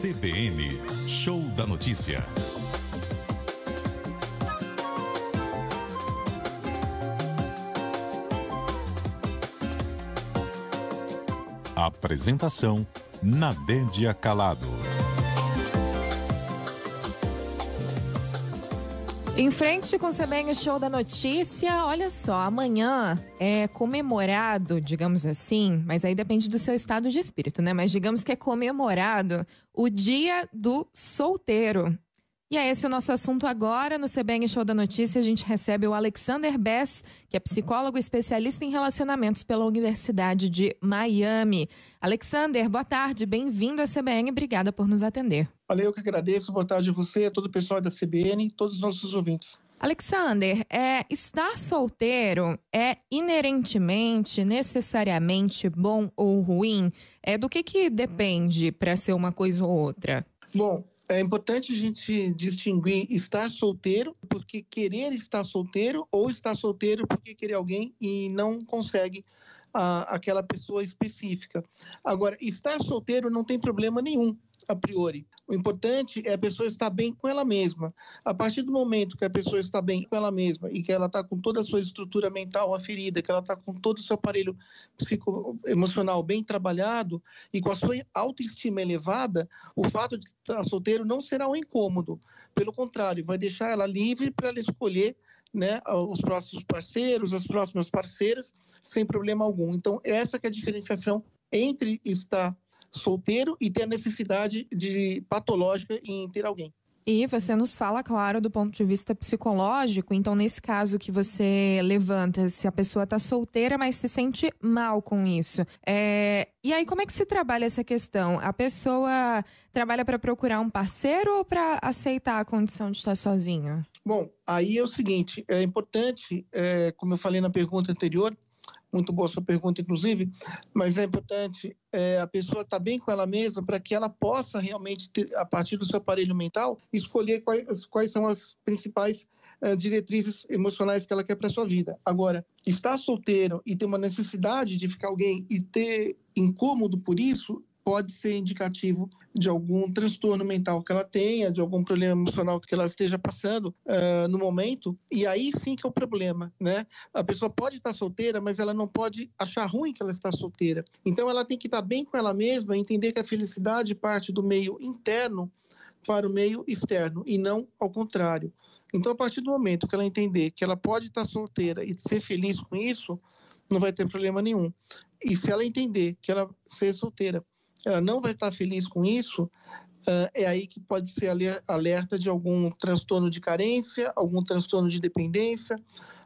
CBN, Show da Notícia. Apresentação, Nadédia Calado. Em frente com o CBN Show da Notícia, olha só, amanhã é comemorado, digamos assim, mas aí depende do seu estado de espírito, né? Mas digamos que é comemorado o Dia do Solteiro. E é esse o nosso assunto agora. No CBN Show da Notícia, a gente recebe o Alexander Bess, que é psicólogo especialista em relacionamentos pela Universidade de Miami. Alexander, boa tarde, bem-vindo à CBN, obrigada por nos atender. Olha, eu que agradeço, boa tarde a você, a todo o pessoal da CBN e todos os nossos ouvintes. Alexander, estar solteiro é inerentemente, necessariamente bom ou ruim? Do que depende para ser uma coisa ou outra? Bom, é importante a gente distinguir estar solteiro porque querer estar solteiro ou estar solteiro porque querer alguém e não consegue aquela pessoa específica. Agora, estar solteiro não tem problema nenhum, a priori. O importante é a pessoa estar bem com ela mesma. A partir do momento que a pessoa está bem com ela mesma e que ela está com toda a sua estrutura mental aferida, que ela está com todo o seu aparelho psicoemocional bem trabalhado e com a sua autoestima elevada, o fato de estar solteiro não será um incômodo. Pelo contrário, vai deixar ela livre para ela escolher, né, os próximos parceiros, as próximas parceiras, sem problema algum. Então, essa que é a diferenciação entre estar solteiro e ter a necessidade patológica em ter alguém. E você nos fala, claro, do ponto de vista psicológico. Então, nesse caso que você levanta, se a pessoa está solteira, mas se sente mal com isso. E aí, como é que se trabalha essa questão? A pessoa trabalha para procurar um parceiro ou para aceitar a condição de estar sozinha? Bom, aí é o seguinte, é importante, como eu falei na pergunta anterior, muito boa sua pergunta, inclusive, mas é importante a pessoa estar bem com ela mesma para que ela possa realmente, a partir do seu aparelho mental, escolher quais são as principais diretrizes emocionais que ela quer para a sua vida. Agora, estar solteiro e ter uma necessidade de ficar alguém e ter incômodo por isso, pode ser indicativo de algum transtorno mental que ela tenha, de algum problema emocional que ela esteja passando no momento, e aí sim que é o problema, né? A pessoa pode estar solteira, mas ela não pode achar ruim que ela está solteira. Então ela tem que estar bem com ela mesma, entender que a felicidade parte do meio interno para o meio externo, e não ao contrário. Então, a partir do momento que ela entender que ela pode estar solteira e ser feliz com isso, não vai ter problema nenhum. E se ela entender que ela ser solteira ela não vai estar feliz com isso, é aí que pode ser alerta de algum transtorno de carência, algum transtorno de dependência,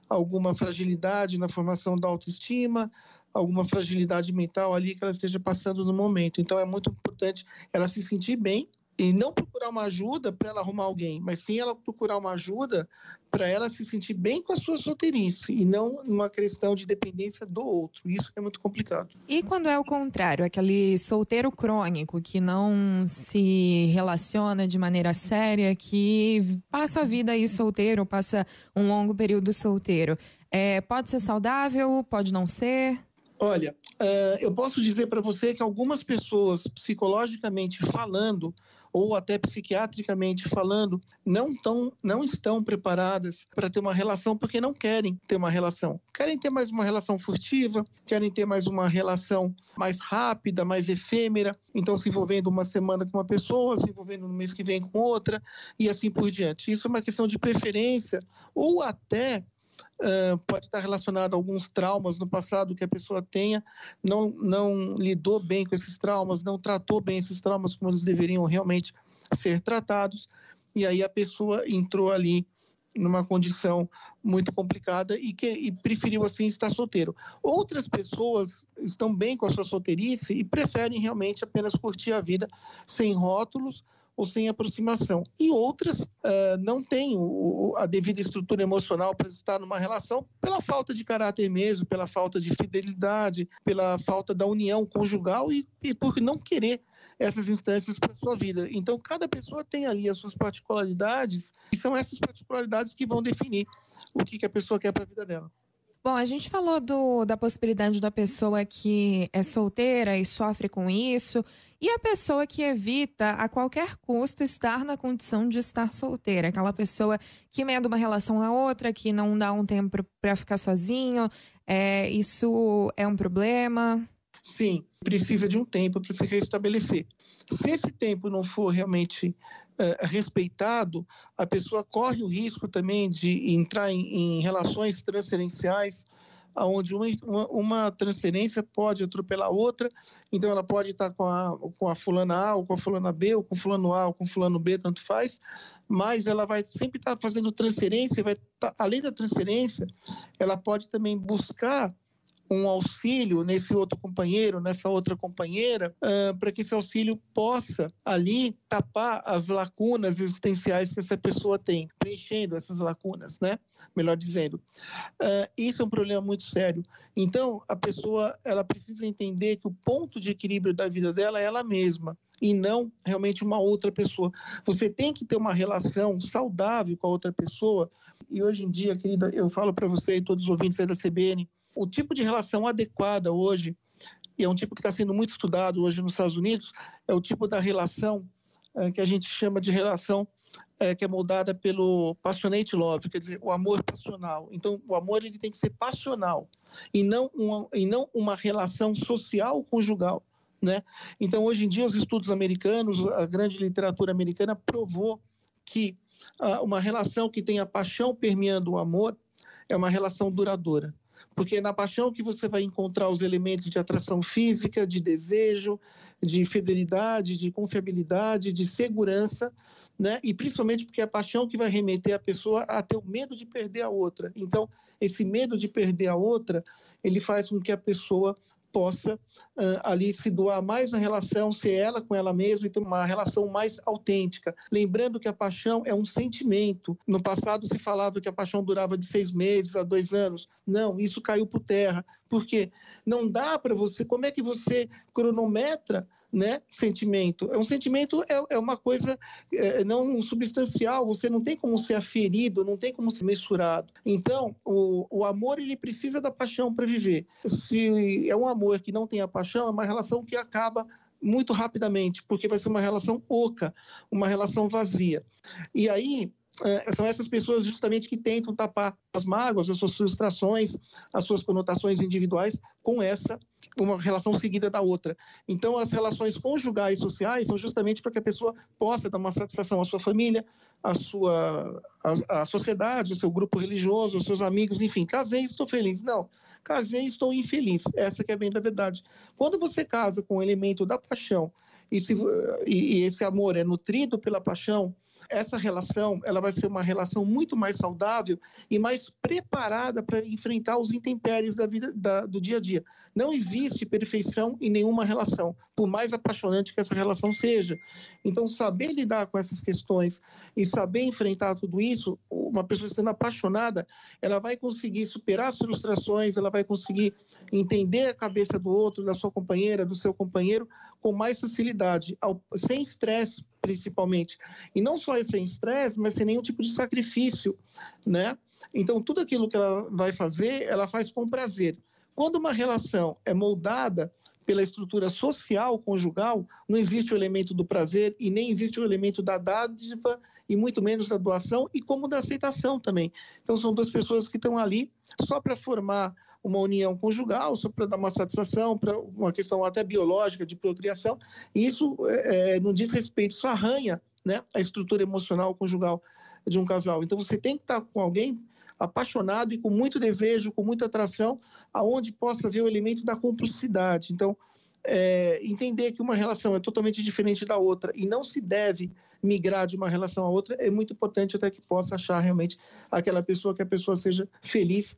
alguma fragilidade na formação da autoestima, alguma fragilidade mental ali que ela esteja passando no momento. Então é muito importante ela se sentir bem e não procurar uma ajuda para ela arrumar alguém, mas sim ela procurar uma ajuda para ela se sentir bem com a sua solteirice e não uma questão de dependência do outro. Isso é muito complicado. E quando é o contrário, aquele solteiro crônico que não se relaciona de maneira séria, que passa a vida aí solteiro, passa um longo período solteiro, pode ser saudável, pode não ser? Olha, eu posso dizer para você que algumas pessoas, psicologicamente falando, ou até psiquiatricamente falando, não estão preparadas para ter uma relação porque não querem ter uma relação. Querem ter mais uma relação furtiva, querem ter mais uma relação mais rápida, mais efêmera, então se envolvendo uma semana com uma pessoa, se envolvendo no mês que vem com outra, e assim por diante. Isso é uma questão de preferência, ou até pode estar relacionado a alguns traumas no passado que a pessoa tenha, não lidou bem com esses traumas, não tratou bem esses traumas como eles deveriam realmente ser tratados, e aí a pessoa entrou ali numa condição muito complicada e preferiu assim estar solteiro. Outras pessoas estão bem com a sua solteirice e preferem realmente apenas curtir a vida sem rótulos ou sem aproximação. E outras não têm a devida estrutura emocional para estar numa relação pela falta de caráter mesmo, pela falta de fidelidade, pela falta da união conjugal e por não querer essas instâncias para a sua vida. Então, cada pessoa tem ali as suas particularidades, e são essas particularidades que vão definir o que a pessoa quer para a vida dela. Bom, a gente falou da possibilidade da pessoa que é solteira e sofre com isso, e a pessoa que evita a qualquer custo estar na condição de estar solteira, aquela pessoa que emenda uma relação na outra, que não dá um tempo para ficar sozinho, isso é um problema? Sim, precisa de um tempo para se restabelecer. Se esse tempo não for realmente respeitado, a pessoa corre o risco também de entrar em relações transferenciais, onde uma transferência pode atropelar a outra, então ela pode estar com a fulana A, ou com a fulana B, ou com o fulano A, ou com o fulano B, tanto faz, mas ela vai sempre estar fazendo transferência, além da transferência, ela pode também buscar um auxílio nesse outro companheiro, nessa outra companheira, para que esse auxílio possa ali tapar as lacunas existenciais que essa pessoa tem, preenchendo essas lacunas, né? Melhor dizendo. Isso é um problema muito sério. Então, a pessoa ela precisa entender que o ponto de equilíbrio da vida dela é ela mesma, e não realmente uma outra pessoa. Você tem que ter uma relação saudável com a outra pessoa, e hoje em dia, querida, eu falo para você e todos os ouvintes aí da CBN, o tipo de relação adequada hoje, e é um tipo que está sendo muito estudado hoje nos Estados Unidos, é o tipo da relação que a gente chama de relação que é moldada pelo passionate love, quer dizer, o amor passional. Então, o amor ele tem que ser passional, e não uma relação social conjugal, né? Então, hoje em dia, os estudos americanos, a grande literatura americana provou que uma relação que tem a paixão permeando o amor é uma relação duradoura. Porque é na paixão que você vai encontrar os elementos de atração física, de desejo, de fidelidade, de confiabilidade, de segurança, né? E principalmente porque é a paixão que vai remeter a pessoa a ter o medo de perder a outra. Então, esse medo de perder a outra, ele faz com que a pessoa possa ali se doar mais na relação, ser ela com ela mesma e ter uma relação mais autêntica. Lembrando que a paixão é um sentimento. No passado se falava que a paixão durava de 6 meses a 2 anos. Não, isso caiu por terra. Por quê? Não dá para você... Como é que você cronometra, né, sentimento? Um sentimento é uma coisa não substancial, você não tem como ser aferido, não tem como ser mensurado. Então, o amor, ele precisa da paixão para viver. Se é um amor que não tem a paixão, é uma relação que acaba muito rapidamente, porque vai ser uma relação oca, uma relação vazia. E aí, são essas pessoas justamente que tentam tapar as mágoas, as suas frustrações, as suas conotações individuais com uma relação seguida da outra. Então, as relações conjugais e sociais são justamente para que a pessoa possa dar uma satisfação à sua família, à sociedade, ao seu grupo religioso, aos seus amigos, enfim. Casei, estou feliz. Não, casei, estou infeliz. Essa que é bem da verdade. Quando você casa com o elemento da paixão e esse amor é nutrido pela paixão, essa relação ela vai ser uma relação muito mais saudável e mais preparada para enfrentar os intempéries da vida, do dia a dia. Não existe perfeição em nenhuma relação, por mais apaixonante que essa relação seja. Então, saber lidar com essas questões e saber enfrentar tudo isso, uma pessoa sendo apaixonada, ela vai conseguir superar as frustrações, ela vai conseguir entender a cabeça do outro, da sua companheira, do seu companheiro, com mais facilidade, sem estresse, principalmente. E não só sem estresse, mas sem nenhum tipo de sacrifício, né? Então, tudo aquilo que ela vai fazer, ela faz com prazer. Quando uma relação é moldada pela estrutura social, conjugal, não existe o elemento do prazer e nem existe o elemento da dádiva e muito menos da doação e como da aceitação também. Então, são duas pessoas que estão ali só para formar uma união conjugal, só para dar uma satisfação, para uma questão até biológica de procriação, e isso não diz respeito, isso arranha, né, a estrutura emocional conjugal de um casal. Então, você tem que estar com alguém apaixonado e com muito desejo, com muita atração, aonde possa ver o elemento da cumplicidade. Então, entender que uma relação é totalmente diferente da outra e não se deve migrar de uma relação a outra, é muito importante até que possa achar realmente aquela pessoa, que a pessoa seja feliz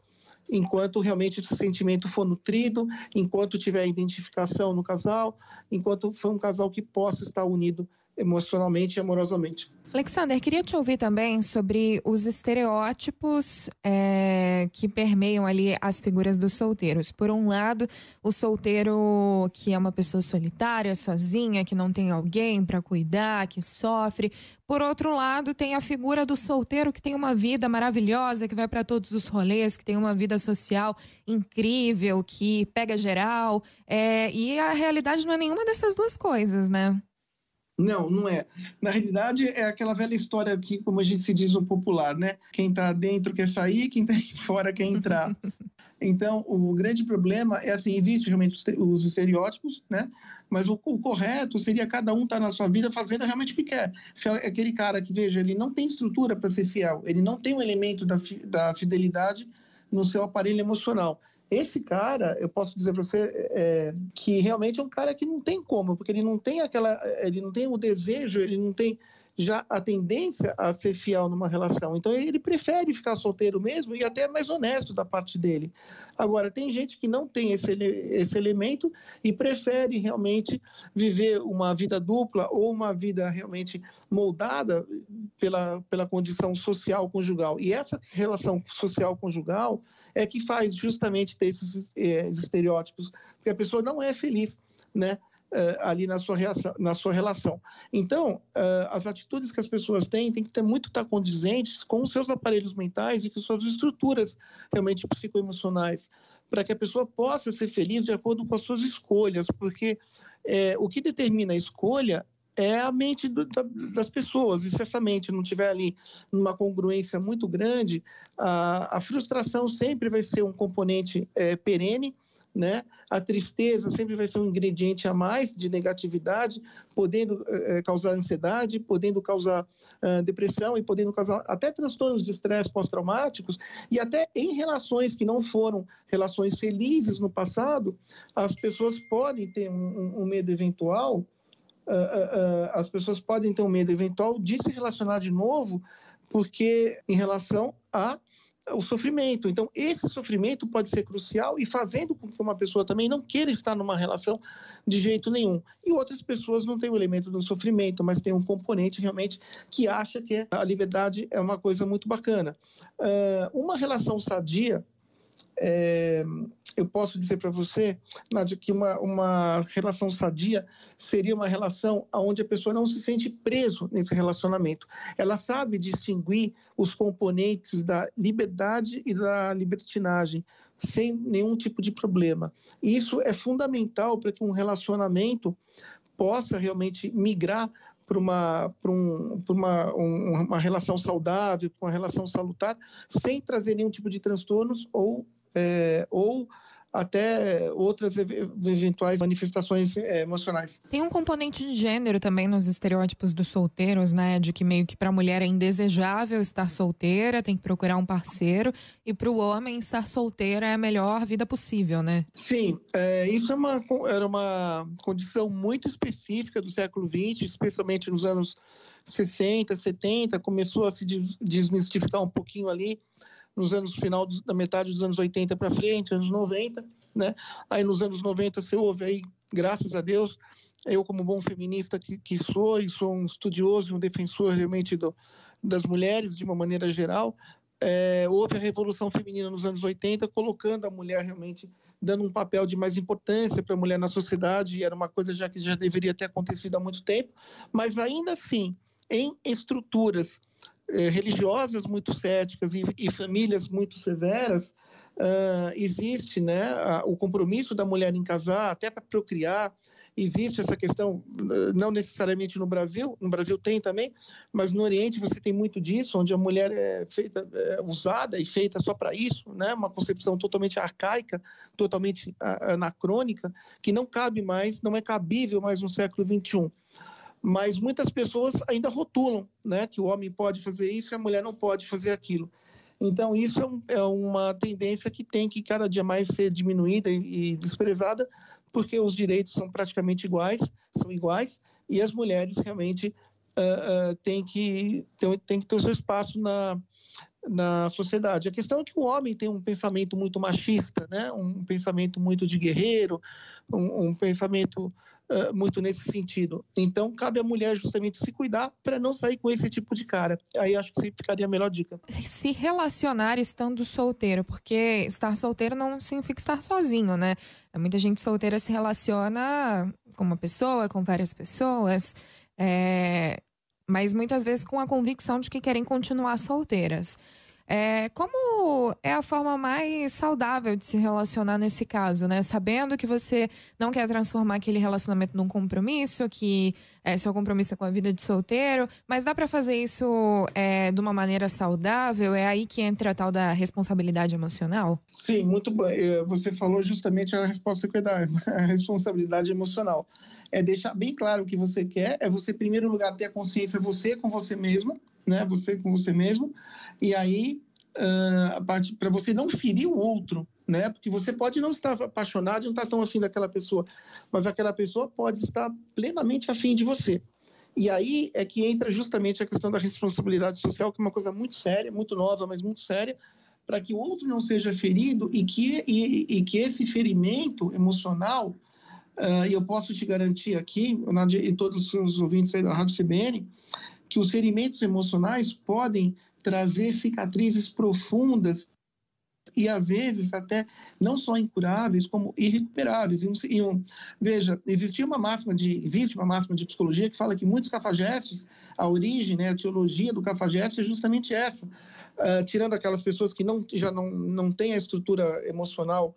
enquanto realmente esse sentimento for nutrido, enquanto tiver identificação no casal, enquanto for um casal que possa estar unido emocionalmente e amorosamente. Alexander, queria te ouvir também sobre os estereótipos que permeiam ali as figuras dos solteiros. Por um lado, o solteiro que é uma pessoa solitária, sozinha, que não tem alguém para cuidar, que sofre. Por outro lado, tem a figura do solteiro que tem uma vida maravilhosa, que vai para todos os rolês, que tem uma vida social incrível, que pega geral. E a realidade não é nenhuma dessas duas coisas, né? Não, não é. Na realidade, é aquela velha história que, como a gente se diz no popular, né? Quem está dentro quer sair, quem está fora quer entrar. Então, o grande problema é assim, existem realmente os estereótipos, né? Mas o correto seria cada um estar na sua vida fazendo realmente o que quer. Se é aquele cara que, veja, ele não tem estrutura para ser fiel, ele não tem um elemento da fidelidade no seu aparelho emocional. Esse cara, eu posso dizer para você que realmente é um cara que não tem como, porque ele não tem o desejo, ele não tem já a tendência a ser fiel numa relação. Então ele prefere ficar solteiro mesmo e até é mais honesto da parte dele. Agora, tem gente que não tem esse elemento e prefere realmente viver uma vida dupla ou uma vida realmente moldada pela condição social conjugal. E essa relação social conjugal é que faz justamente ter esses estereótipos, porque a pessoa não é feliz, né? Ali na sua relação. Então, as atitudes que as pessoas têm que ter muito estar condizentes com os seus aparelhos mentais e com suas estruturas realmente psicoemocionais, para que a pessoa possa ser feliz de acordo com as suas escolhas, porque o que determina a escolha é a mente das pessoas, e se essa mente não estiver ali numa congruência muito grande, a frustração sempre vai ser um componente perene, né? A tristeza sempre vai ser um ingrediente a mais de negatividade, podendo causar ansiedade, podendo causar depressão e podendo causar até transtornos de estresse pós-traumáticos, e até em relações que não foram relações felizes no passado, as pessoas podem ter um medo eventual, as pessoas podem ter um medo eventual de se relacionar de novo, porque em relação ao sofrimento. Então, esse sofrimento pode ser crucial e fazendo com que uma pessoa também não queira estar numa relação de jeito nenhum. E outras pessoas não têm o elemento do sofrimento, mas tem um componente realmente que acha que a liberdade é uma coisa muito bacana. Uma relação sadia, eu posso dizer para você, Nádia, que uma relação sadia seria uma relação onde a pessoa não se sente preso nesse relacionamento. Ela sabe distinguir os componentes da liberdade e da libertinagem, sem nenhum tipo de problema. E isso é fundamental para que um relacionamento possa realmente migrar para uma relação saudável, para uma relação salutar, sem trazer nenhum tipo de transtornos ou até outras eventuais manifestações emocionais. Tem um componente de gênero também nos estereótipos dos solteiros, né? De que meio que para a mulher é indesejável estar solteira, tem que procurar um parceiro, e para o homem estar solteira é a melhor vida possível, né? Sim, isso era uma condição muito específica do século XX, especialmente nos anos 60, 70, começou a se desmistificar um pouquinho ali, nos anos final da metade dos anos 80 para frente, anos 90, né? Aí nos anos 90 você ouve aí, graças a Deus, eu como bom feminista que sou, e sou um estudioso e um defensor realmente das mulheres de uma maneira geral, houve a Revolução Feminina nos anos 80, colocando a mulher realmente, dando um papel de mais importância para a mulher na sociedade, e era uma coisa que já deveria ter acontecido há muito tempo, mas ainda assim, em estruturas religiosas muito céticas e famílias muito severas, existe, né, o compromisso da mulher em casar, até para procriar. Existe essa questão, não necessariamente no Brasil tem também, mas no Oriente você tem muito disso, onde a mulher é usada e feita só para isso, né, uma concepção totalmente arcaica, totalmente anacrônica, que não cabe mais, não é cabível mais no século XXI. Mas muitas pessoas ainda rotulam, né, que o homem pode fazer isso e a mulher não pode fazer aquilo. Então, isso é uma tendência que tem que cada dia mais ser diminuída e desprezada, porque os direitos são praticamente são iguais, e as mulheres realmente têm que ter o seu espaço na sociedade. A questão é que o homem tem um pensamento muito machista, né? Um pensamento muito de guerreiro, um pensamento muito nesse sentido. Então, cabe à mulher justamente se cuidar para não sair com esse tipo de cara. Aí acho que ficaria a melhor dica. Se relacionar estando solteiro, porque estar solteiro não significa estar sozinho, né? Muita gente solteira se relaciona com uma pessoa, com várias pessoas, mas muitas vezes com a convicção de que querem continuar solteiras. Como é a forma mais saudável de se relacionar nesse caso, né? Sabendo que você não quer transformar aquele relacionamento num compromisso, que seu compromisso é com a vida de solteiro, mas dá para fazer isso de uma maneira saudável? É aí que entra a tal da responsabilidade emocional? Sim, muito bom. Você falou justamente a resposta que eu ia dar, a responsabilidade emocional. É deixar bem claro o que você quer, é você, em primeiro lugar, ter a consciência você com você mesmo, né? Você com você mesmo, e aí, para você não ferir o outro, né? Porque você pode não estar apaixonado e não estar tão afim daquela pessoa, mas aquela pessoa pode estar plenamente afim de você. E aí é que entra justamente a questão da responsabilidade social, que é uma coisa muito séria, muito nova, mas muito séria, para que o outro não seja ferido e que esse ferimento emocional, e eu posso te garantir aqui, e todos os seus ouvintes aí da Rádio CBN, que os ferimentos emocionais podem trazer cicatrizes profundas e, às vezes, até não só incuráveis, como irrecuperáveis. Veja, existe uma máxima de psicologia que fala que muitos cafajestes, a origem, né, a teologia do cafajeste é justamente essa. Tirando aquelas pessoas que já não têm a estrutura emocional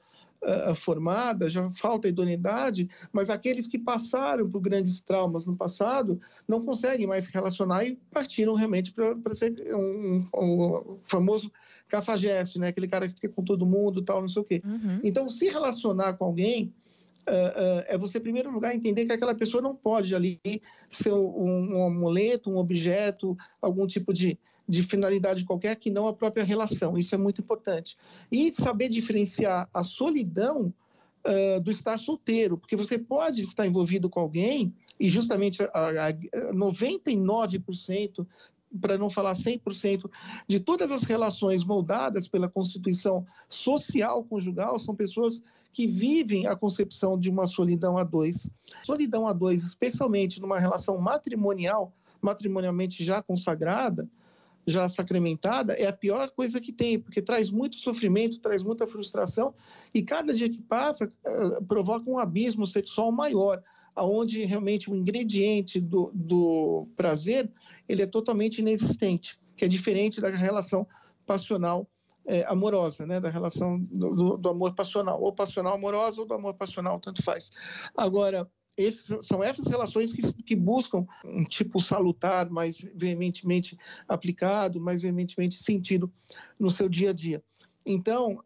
formada, já falta idoneidade, mas aqueles que passaram por grandes traumas no passado não conseguem mais se relacionar e partiram realmente para ser um famoso cafajeste, né? Aquele cara que fica com todo mundo, tal, não sei o quê. Uhum. Então, se relacionar com alguém é você, em primeiro lugar, entender que aquela pessoa não pode ali ser um amuleto, um objeto, algum tipo de finalidade qualquer que não a própria relação. Isso é muito importante. E saber diferenciar a solidão do estar solteiro, porque você pode estar envolvido com alguém e justamente 99%, para não falar 100%, de todas as relações moldadas pela Constituição Social Conjugal são pessoas que vivem a concepção de uma solidão a dois. Solidão a dois, especialmente numa relação matrimonialmente já consagrada, já sacramentada, é a pior coisa que tem, porque traz muito sofrimento, traz muita frustração, e cada dia que passa provoca um abismo sexual maior, onde realmente o ingrediente do prazer ele é totalmente inexistente, que é diferente da relação passional amorosa, né? Da relação do amor passional, ou passional amorosa ou do amor passional, tanto faz. Agora, são essas relações que buscam um tipo salutar, mais veementemente aplicado, mais veementemente sentido no seu dia a dia. Então,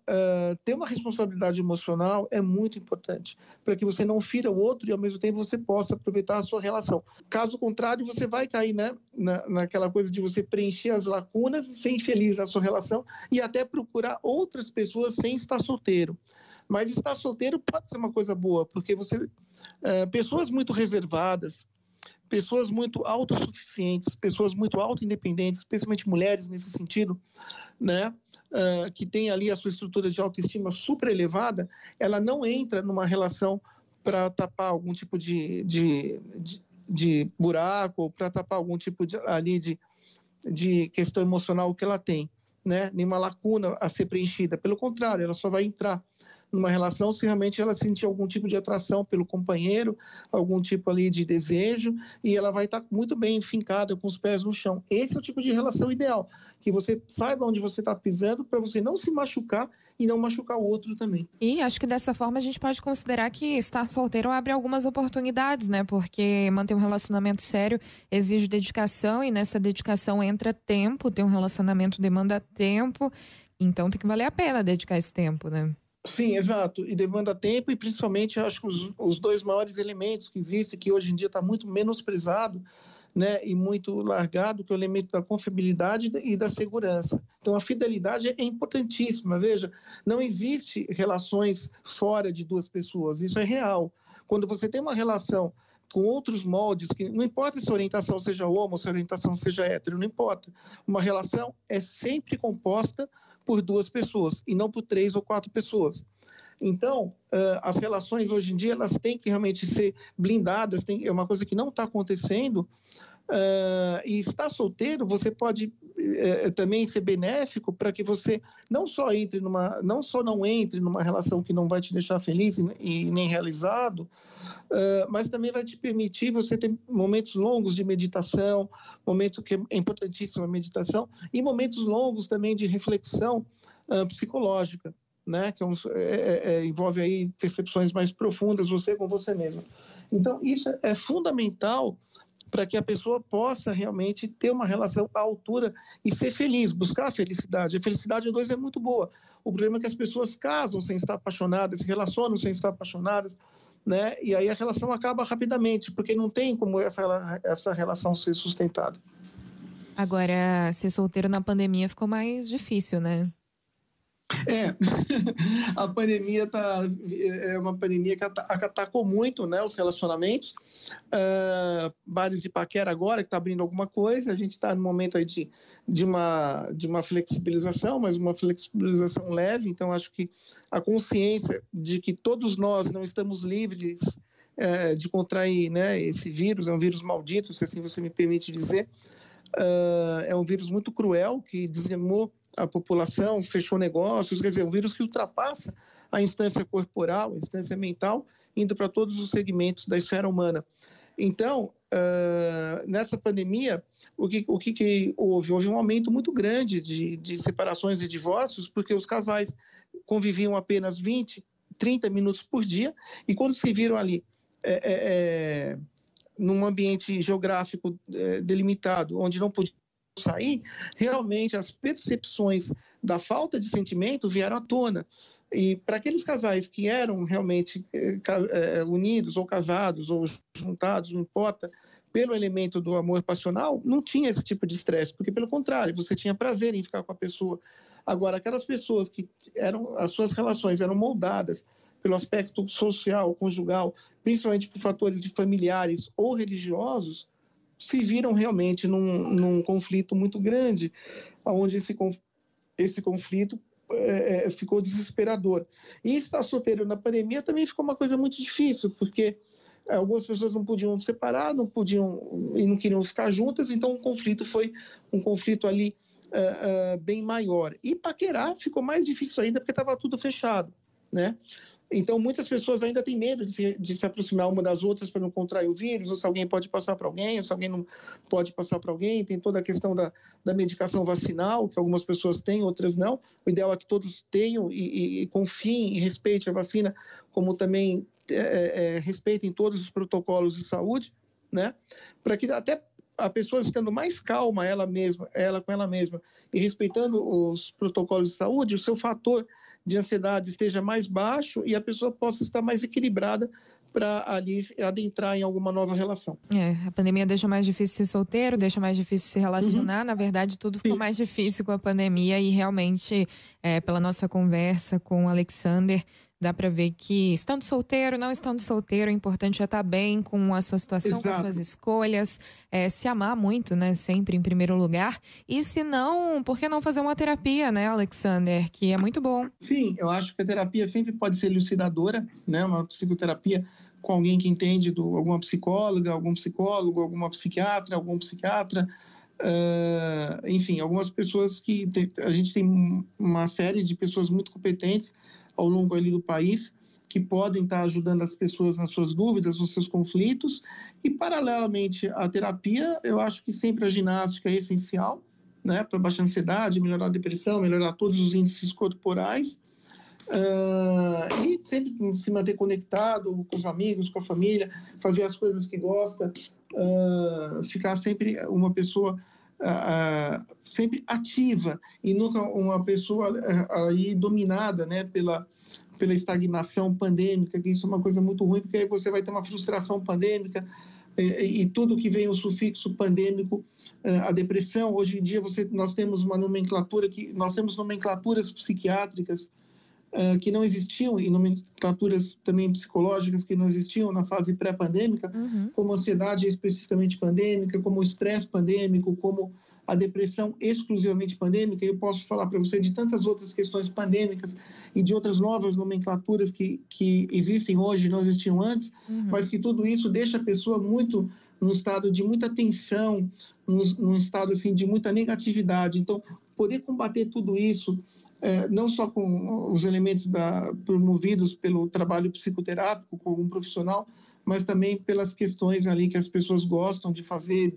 ter uma responsabilidade emocional é muito importante, para que você não fira o outro e, ao mesmo tempo, você possa aproveitar a sua relação. Caso contrário, você vai cair, né, naquela coisa de você preencher as lacunas e ser infeliz na sua relação e até procurar outras pessoas sem estar solteiro. Mas estar solteiro pode ser uma coisa boa, porque pessoas muito reservadas, pessoas muito autossuficientes, pessoas muito autoindependentes, especialmente mulheres nesse sentido, né, que tem ali a sua estrutura de autoestima super elevada, ela não entra numa relação para tapar algum tipo de buraco, ou para tapar algum tipo de questão emocional que ela tem, né, nenhuma lacuna a ser preenchida. Pelo contrário, ela só vai entrar numa relação se realmente ela sentir algum tipo de atração pelo companheiro, algum tipo ali de desejo, e ela vai estar muito bem fincada com os pés no chão. Esse é o tipo de relação ideal, que você saiba onde você está pisando para você não se machucar e não machucar o outro também. E acho que dessa forma a gente pode considerar que estar solteiro abre algumas oportunidades, né? Porque manter um relacionamento sério exige dedicação e nessa dedicação entra tempo, ter um relacionamento demanda tempo, então tem que valer a pena dedicar esse tempo, né? Sim, exato. E demanda tempo e, principalmente, eu acho que os dois maiores elementos que existem, que hoje em dia está muito menosprezado, né, e muito largado, que é o elemento da confiabilidade e da segurança. Então, a fidelidade é importantíssima. Veja, não existe relações fora de duas pessoas. Isso é real. Quando você tem uma relação com outros moldes, que não importa se a orientação seja homo, se a orientação seja hétero, não importa. Uma relação é sempre composta por duas pessoas e não por 3 ou 4 pessoas. Então, as relações hoje em dia, elas têm que realmente ser blindadas, é uma coisa que não está acontecendo. E estar solteiro, você pode também ser benéfico para que você não só não entre numa relação que não vai te deixar feliz e nem realizado, mas também vai te permitir você ter momentos longos de meditação, momentos que é importantíssima a meditação, e momentos longos também de reflexão psicológica, né? Que envolve aí percepções mais profundas, você com você mesmo. Então, isso é fundamental para que a pessoa possa realmente ter uma relação à altura e ser feliz, buscar a felicidade. A felicidade em dois é muito boa. O problema é que as pessoas casam sem estar apaixonadas, se relacionam sem estar apaixonadas, né? E aí a relação acaba rapidamente, porque não tem como essa relação ser sustentada. Agora, ser solteiro na pandemia ficou mais difícil, né? A pandemia é uma pandemia que atacou muito, né, os relacionamentos. Bares de paquera agora, que está abrindo alguma coisa, a gente está no momento aí de uma flexibilização, mas uma flexibilização leve, então acho que a consciência de que todos nós não estamos livres de contrair, né, esse vírus, é um vírus maldito, se assim você me permite dizer, é um vírus muito cruel, que dizimou a população, fechou negócios, quer dizer, um vírus que ultrapassa a instância corporal, a instância mental, indo para todos os segmentos da esfera humana. Então, nessa pandemia, o que houve? Houve um aumento muito grande de separações e divórcios, porque os casais conviviam apenas 20, 30 minutos por dia, e quando se viram ali num ambiente geográfico delimitado, onde não podiam sair, realmente as percepções da falta de sentimento vieram à tona. E para aqueles casais que eram realmente unidos ou casados ou juntados, não importa, pelo elemento do amor passional, não tinha esse tipo de estresse, porque pelo contrário, você tinha prazer em ficar com a pessoa. Agora, aquelas pessoas que as suas relações eram moldadas pelo aspecto social, conjugal, principalmente por fatores de familiares ou religiosos, se viram realmente num conflito muito grande, onde esse conflito ficou desesperador. E estar solteiro na pandemia também ficou uma coisa muito difícil, porque algumas pessoas não podiam separar, não podiam e não queriam ficar juntas, então o conflito foi um conflito ali bem maior. E paquerar ficou mais difícil ainda, porque estava tudo fechado, né? Então, muitas pessoas ainda têm medo de se aproximar uma das outras para não contrair o vírus, ou se alguém pode passar para alguém, ou se alguém não pode passar para alguém. Tem toda a questão da medicação vacinal, que algumas pessoas têm, outras não. O ideal é que todos tenham e confiem e respeitem a vacina, como também respeitem todos os protocolos de saúde, né? Para que até a pessoa estando mais calma, ela com ela mesma, e respeitando os protocolos de saúde, o seu fator de ansiedade esteja mais baixo e a pessoa possa estar mais equilibrada para ali adentrar em alguma nova relação. A pandemia deixa mais difícil ser solteiro, deixa mais difícil se relacionar. Na verdade, tudo ficou mais difícil com a pandemia e realmente, pela nossa conversa com o Alexander, dá para ver que estando solteiro, não estando solteiro, o importante é estar bem com a sua situação, com as suas escolhas, se amar muito, né? Sempre em primeiro lugar. E se não, por que não fazer uma terapia, né, Alexander? Que é muito bom. Sim, eu acho que a terapia sempre pode ser elucidadora, né? Uma psicoterapia com alguém que entende, alguma psicóloga, algum psicólogo, alguma psiquiatra, algum psiquiatra. Enfim, algumas pessoas a gente tem uma série de pessoas muito competentes ao longo ali do país que podem estar ajudando as pessoas nas suas dúvidas, nos seus conflitos, e paralelamente à terapia, eu acho que sempre a ginástica é essencial, né, para baixar a ansiedade, melhorar a depressão, melhorar todos os índices corporais, e sempre se manter conectado com os amigos, com a família, fazer as coisas que gosta, ficar sempre uma pessoa sempre ativa e nunca uma pessoa aí dominada, né, pela estagnação pandêmica, que isso é uma coisa muito ruim, porque aí você vai ter uma frustração pandêmica e tudo que vem o sufixo pandêmico, a depressão. Hoje em dia nós temos uma nomenclatura nós temos nomenclaturas psiquiátricas que não existiam, e nomenclaturas também psicológicas que não existiam na fase pré-pandêmica, como a ansiedade especificamente pandêmica, como o estresse pandêmico, como a depressão exclusivamente pandêmica. Eu posso falar para você de tantas outras questões pandêmicas e de outras novas nomenclaturas que existem hoje e não existiam antes, mas que tudo isso deixa a pessoa muito num estado de muita tensão, num estado assim, de muita negatividade. Então, poder combater tudo isso, não só com os elementos promovidos pelo trabalho psicoterápico com um profissional, mas também pelas questões ali que as pessoas gostam de fazer,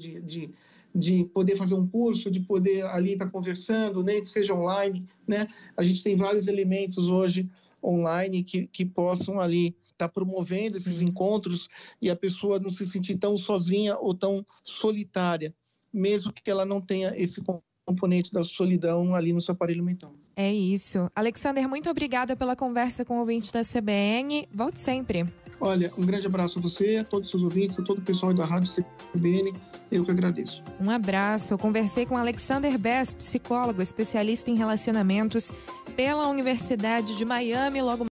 de poder fazer um curso, de poder ali estar conversando, nem que seja online, né? A gente tem vários elementos hoje online que possam ali estar promovendo esses encontros e a pessoa não se sentir tão sozinha ou tão solitária, mesmo que ela não tenha esse componente da solidão ali no seu aparelho mental. É isso. Alexander, muito obrigada pela conversa com o ouvinte da CBN. Volte sempre. Olha, um grande abraço a você, a todos os seus ouvintes, a todo o pessoal da Rádio CBN. Eu que agradeço. Um abraço. Eu conversei com Alexander Bess, psicólogo, especialista em relacionamentos pela Universidade de Miami, logo